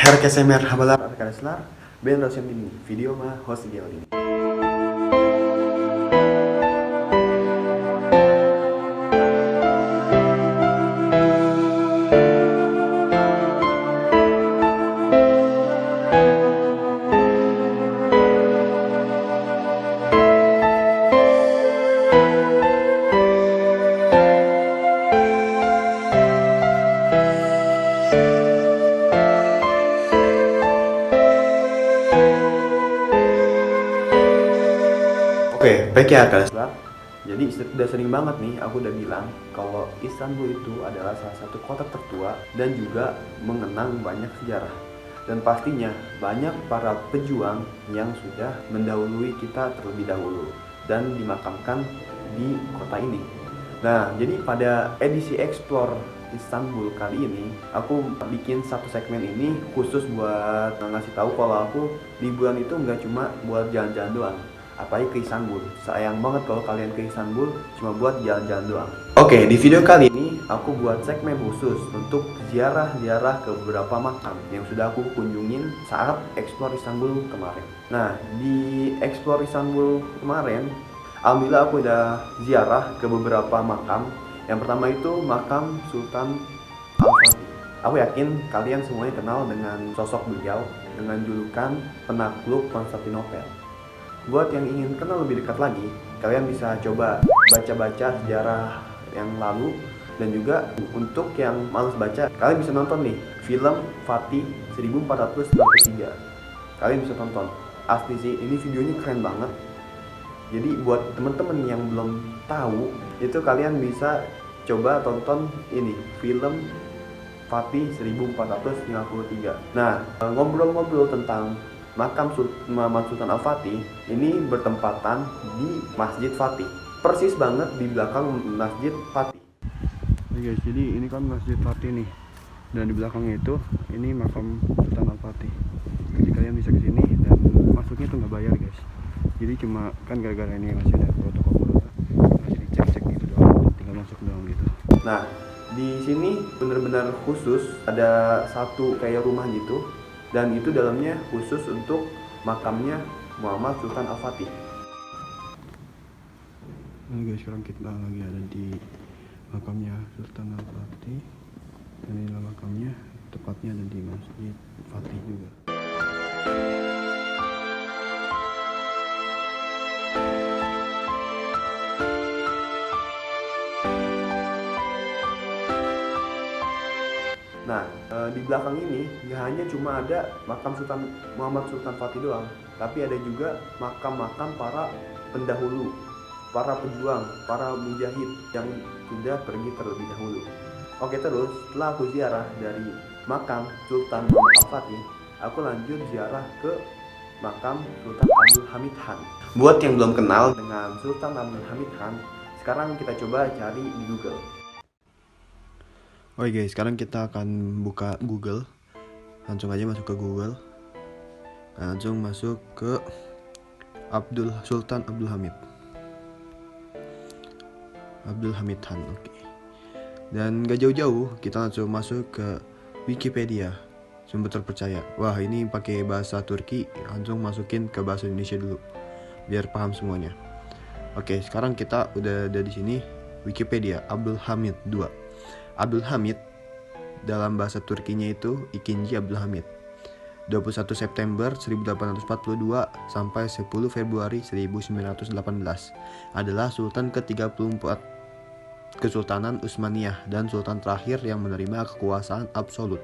Herkese merhabalar arkadaşlar. Ben Roshan ini. Video mah host video ini. Oke, baik ya arkadaşlar. Jadi udah sering banget nih aku udah bilang kalau Istanbul itu adalah salah satu kota tertua dan juga mengenang banyak sejarah. Dan pastinya banyak para pejuang yang sudah mendahului kita terlebih dahulu dan dimakamkan di kota ini. Nah, jadi pada edisi Explore Istanbul kali ini aku bikin satu segmen ini khusus buat ngasih tahu kalau aku liburan itu nggak cuma buat jalan-jalan doang, apalagi ke Istanbul. Sayang banget kalau kalian ke Istanbul cuma buat jalan-jalan doang. Oke, di video kali ini aku buat segmen khusus untuk ziarah-ziarah ke beberapa makam yang sudah aku kunjungin saat Explore Istanbul kemarin. Nah, di Explore Istanbul kemarin, alhamdulillah aku udah ziarah ke beberapa makam. Yang pertama itu makam Sultan Al-Fatih. Aku yakin kalian semuanya kenal dengan sosok beliau dengan julukan penakluk Konstantinopel. Buat yang ingin kenal lebih dekat lagi, kalian bisa coba baca-baca sejarah yang lalu. Dan juga untuk yang males baca, kalian bisa nonton nih film Fatih 1493. Kalian bisa tonton. Asli sih, ini videonya keren banget. Jadi buat temen-temen yang belum tahu, itu kalian bisa coba tonton ini film Fatih 1453. Nah, ngobrol-ngobrol tentang makam Muhammad Sultan Al-Fatih ini bertempatan di Masjid Fatih, persis banget di belakang Masjid Fatih. Guys, jadi ini kan Masjid Fatih nih, dan di belakangnya itu ini makam Sultan Al-Fatih. Jadi kalian bisa kesini dan masuknya tuh nggak bayar guys. Jadi cuma kan gara-gara ini masih ada protokol, masih dicek-cek gitu doang, tinggal masuk doang gitu. Nah, di sini benar-benar khusus ada satu kayak rumah gitu. Dan itu dalamnya khusus untuk makamnya Muhammad Sultan Al-Fatih. Nah guys, sekarang kita lagi ada di makamnya Sultan Al-Fatih. Dan inilah makamnya, tepatnya ada di Masjid Fatih juga. Nah, di belakang ini nggak hanya cuma ada makam Sultan Muhammad Sultan Fatih doang, tapi ada juga makam-makam para pendahulu, para pejuang, para mujahid yang sudah pergi terlebih dahulu. Oke, terus setelah aku ziarah dari makam Sultan Muhammad Al-Fatih, aku lanjut ziarah ke makam Sultan Abdul Hamid Han. Buat yang belum kenal dengan Sultan Abdul Hamid Han, sekarang kita coba cari di Google. Oke guys, sekarang kita akan buka Google. Langsung aja masuk ke Google. Langsung masuk ke Sultan Abdul Hamid. Abdul Hamid Han, oke. Dan gak jauh-jauh, kita langsung masuk ke Wikipedia, sumber terpercaya. Wah, ini pakai bahasa Turki, langsung masukin ke bahasa Indonesia dulu, biar paham semuanya. Oke, sekarang kita udah ada di sini. Wikipedia, Abdul Hamid II. Abdul Hamid dalam bahasa Turkinya itu II Abdul Hamid. 21 September 1842 sampai 10 Februari 1918 adalah Sultan ke-34 Kesultanan Utsmaniyah dan Sultan terakhir yang menerima kekuasaan absolut.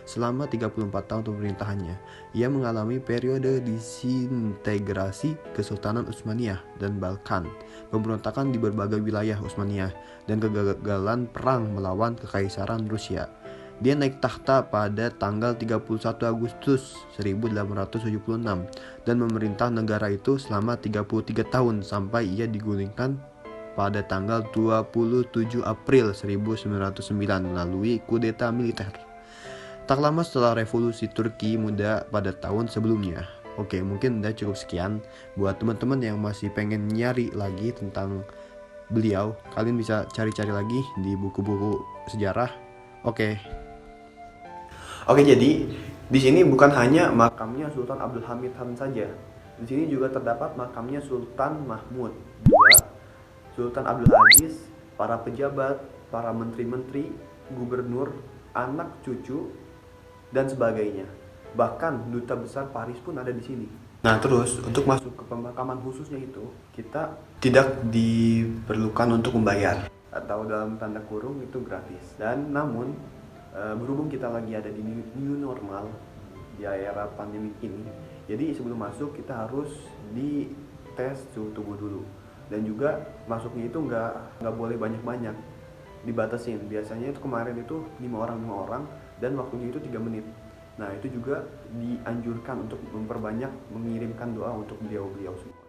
Selama 34 tahun pemerintahannya, ia mengalami periode disintegrasi Kesultanan Utsmaniyah dan Balkan, pemberontakan di berbagai wilayah Utsmaniyah, dan kegagalan perang melawan Kekaisaran Rusia. Dia naik takhta pada tanggal 31 Agustus 1876 dan memerintah negara itu selama 33 tahun sampai ia digulingkan pada tanggal 27 April 1909 melalui kudeta militer. Tak lama setelah revolusi Turki Muda pada tahun sebelumnya. Oke, mungkin udah cukup sekian. Buat teman-teman yang masih pengen nyari lagi tentang beliau, kalian bisa cari-cari lagi di buku-buku sejarah. Oke, jadi Di sini bukan hanya makamnya Sultan Abdul Hamid Han saja. Di sini juga terdapat makamnya Sultan Mahmud II, Sultan Abdul Aziz, para pejabat, para menteri-menteri, gubernur, anak cucu, dan sebagainya. Bahkan duta besar Paris pun ada di sini. Nah, terus untuk masuk ke pemakaman khususnya itu, kita tidak diperlukan untuk membayar, atau dalam tanda kurung itu gratis. Dan namun berhubung kita lagi ada di new normal di era pandemi ini, jadi sebelum masuk kita harus dites suhu tubuh dulu. Dan juga masuknya itu nggak boleh banyak-banyak, dibatasin. Biasanya itu kemarin itu 5 orang dan waktunya itu 3 menit. Nah, itu juga dianjurkan untuk memperbanyak mengirimkan doa untuk beliau-beliau semua.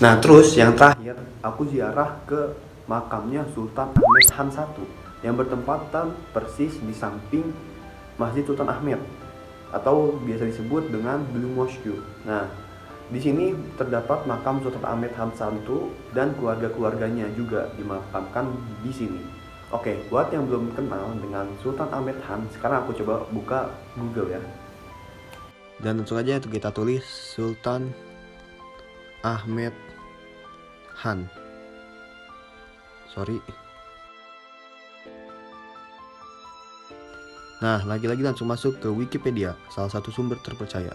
Nah, terus yang terakhir, aku ziarah ke makamnya Sultan Ahmed Han I yang bertempatan persis di samping Masjid Sultan Ahmed atau biasa disebut dengan Blue Mosque. Nah, di sini terdapat makam Sultan Ahmed Han I dan keluarga-keluarganya juga dimakamkan di sini. Oke, buat yang belum kenal dengan Sultan Ahmed Han, sekarang aku coba buka Google ya. Dan langsung aja kita tulis Sultan Ahmed Han. Nah, lagi-lagi langsung masuk ke Wikipedia, salah satu sumber terpercaya.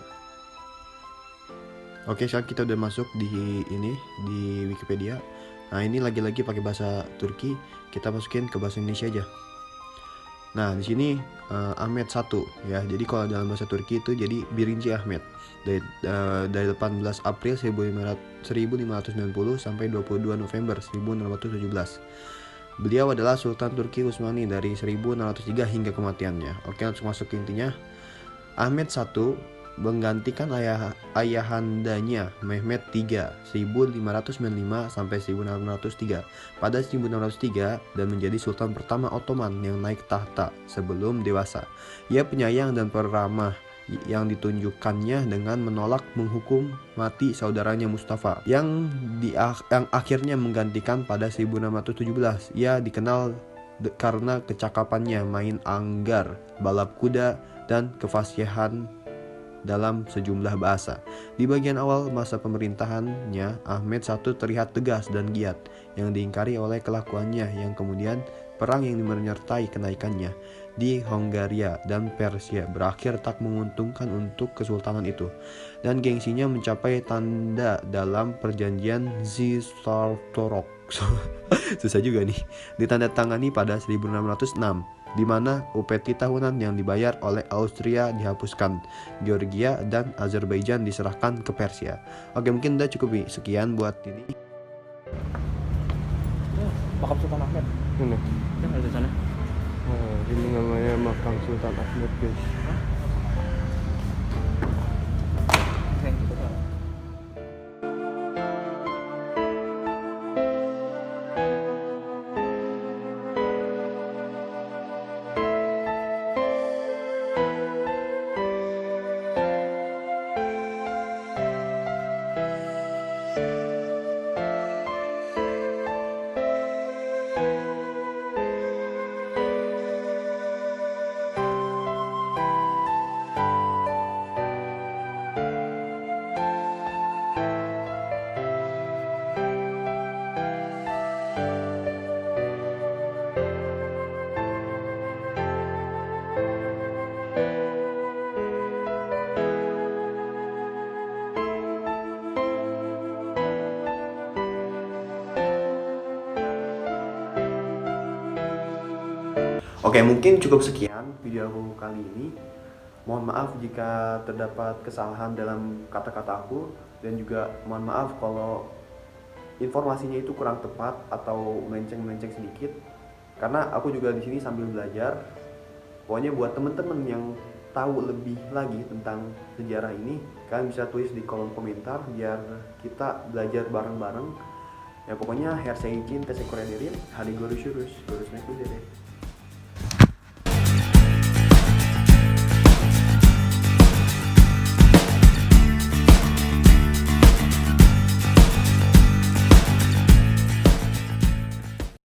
Oke, sekarang kita udah masuk di Wikipedia. Nah, ini lagi-lagi pakai bahasa Turki, kita masukin ke bahasa Indonesia aja. Nah, di sini Ahmed 1 ya. Jadi kalau dalam bahasa Turki itu jadi Birinci Ahmed. Dari 18 April 1590 sampai 22 November 1617. Beliau adalah Sultan Turki Utsmani dari 1603 hingga kematiannya. Oke, langsung masuk ke intinya. Ahmed 1 menggantikan ayahandanya Mehmet III 1595 sampai 1603 pada 1603 dan menjadi sultan pertama Ottoman yang naik tahta sebelum dewasa. Ia penyayang dan peramah yang ditunjukkannya dengan menolak menghukum mati saudaranya Mustafa yang akhirnya menggantikan pada 1617. Ia dikenal karena kecakapannya main anggar, balap kuda, dan kefasihan dalam sejumlah bahasa. Di bagian awal masa pemerintahannya, Ahmed I terlihat tegas dan giat, yang diingkari oleh kelakuannya yang kemudian perang yang menyertai kenaikannya di Hongaria dan Persia berakhir tak menguntungkan untuk kesultanan itu, dan gengsinya mencapai tanda dalam perjanjian Zitartorok susah juga nih, ditandatangani pada 1606, di mana upeti tahunan yang dibayar oleh Austria dihapuskan, Georgia dan Azerbaijan diserahkan ke Persia. Oke, mungkin udah cukup sekian buat ini. Makam Sultan Ahmed. Mana? Yang ada di sana. Ini namanya makam Sultan Ahmed, guys. Oke, mungkin cukup sekian video aku kali ini. Mohon maaf jika terdapat kesalahan dalam kata-kata aku, dan juga mohon maaf kalau informasinya itu kurang tepat atau melenceng-melenceng sedikit. Karena aku juga di sini sambil belajar. Pokoknya buat temen-temen yang tahu lebih lagi tentang sejarah ini, kalian bisa tulis di kolom komentar biar kita belajar bareng-bareng. Ya pokoknya herse izin tes Korea derin, hari gurus naik deh.